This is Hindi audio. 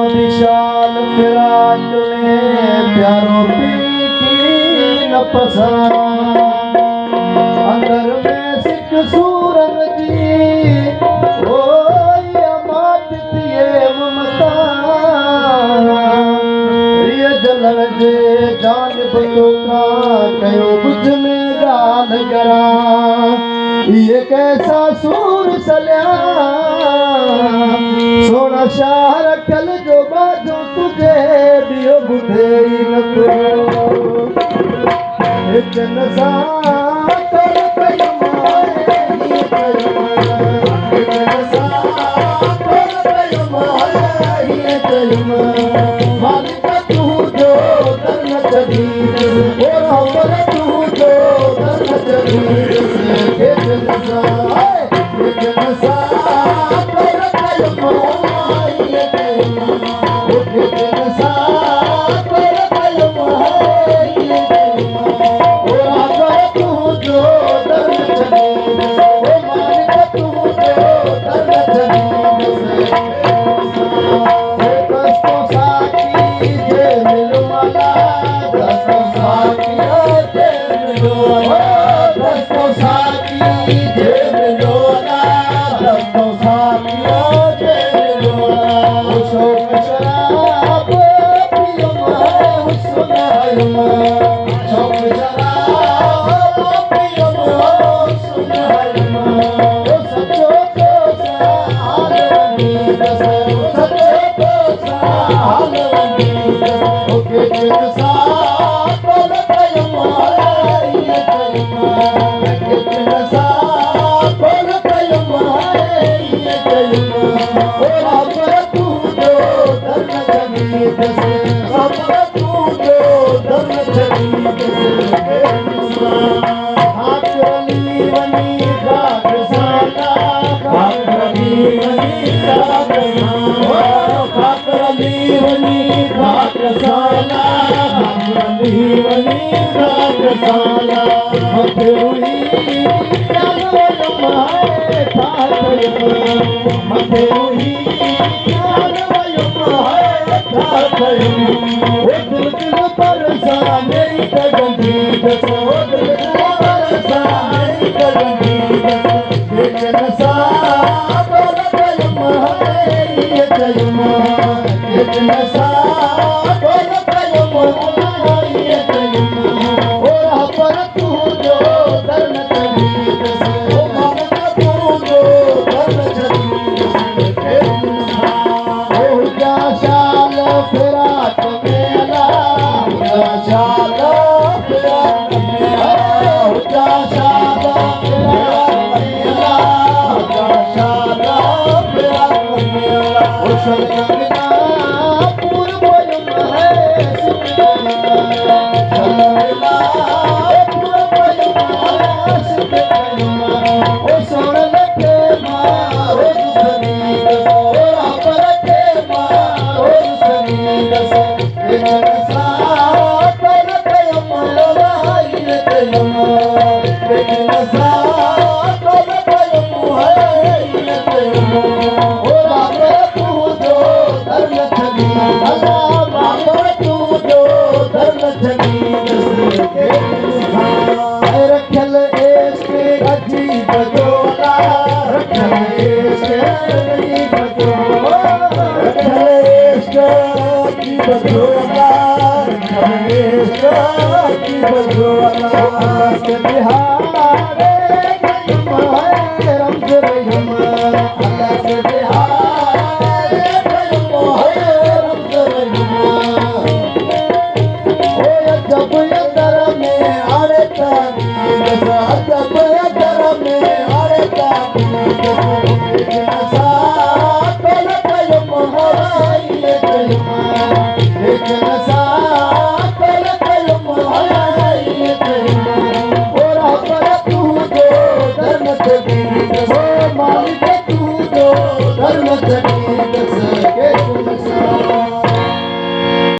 विशाल फिराक में प्यारो की न पसंद अंदर में सिख सूरन जी ओ अमादित ये ममता ये जलन जे जानिब लोका कयो बुझ में गाल गरा ये कैसा सूर सलिया सोना शाह रखल जो बाजो तुझे बियो बुधे न को एक नसा कर कयमाए ये कयमाए एक नसा कर कयमाए ये कयमाए मालिक तू जो दर्न जदीद और हमर तू जो दर्न जदीद एक नसा कर कयमाए ये कयमाए एक नसा कर कयमाए ये कयमाए और अगर तू जो दर्न जदीद ओ मालिक तू जो दर्न जदीद दस्तों साकी जे मिलवाला दस्तों साकी जे मिलवाला दस्तों साकी जे मिलवाला दस्तों साकी जे मिलवाला ओ शौक शराब पियो मैं हुस्न है मैं शौक शराब पियो मैं हुस्न है मैं ओ सचो तो हाल बनी दस सचो तो हाल बनी दस ओ के दिन सा कोल कयमाए ये कयमाए के दिन सा कोल कयमाए ये कयमाए ओ अमर तू जो दर्न जदीद से अमर तू जो दर्न जदीद से खाकरली वनी खाकसाला खाकरली वनी खाकसाला खाकरली वनी खाकसाला खाकरली वनी खाकसाला मथे हुई जानवर माए खाकरली मथे हुई जानवर माए खाकरली ओ दिल दिल परेशान नहीं कगंदी दसो दिल दिल परेशान नहीं कगंदी दसो एक नसा बोल कयमाए ये कयमाए एक नसा बोल कयमाए ये कयमाए और पर तू जो दर्न जदीद से ओ मालिक तू जो दर्न जदीद से ओ जा शाल फिराक मेला जा शाल फिराक मेला जा शाल फिराक मेला जा शाल फिराक मेला ओ शलगना पूर्व है सुखना शलगना पूर्व है सुखना ओ सोन लखे मारो सुनीद ओ अपर के मारो सुनीद एक नसा कर कयमाए ये कयमाए एक नसा कर कयमाए ये कयमाए ओ अपर तू जो दर्न जदीद अपर तू जो दर्न जदीद से रखल इश्क अजीब जोला रखल इश्क अजीब जोला रखल इश्क अजीब जोला रखल इश्क अजीब जोला के बिहारे कयमाए रमज रहीम अल्लाह के बिहारे कयमाए रमज रहीम ओ जब अंदर में आरे ताबीर जब अंदर में आरे ताबीर एक नसा कोल कयमाए ये कयमाए एक नसा कोल कयमाए ये कयमाए और अपर तू जो दर्न जदीद ओ मालिक तू जो दर्न जदीद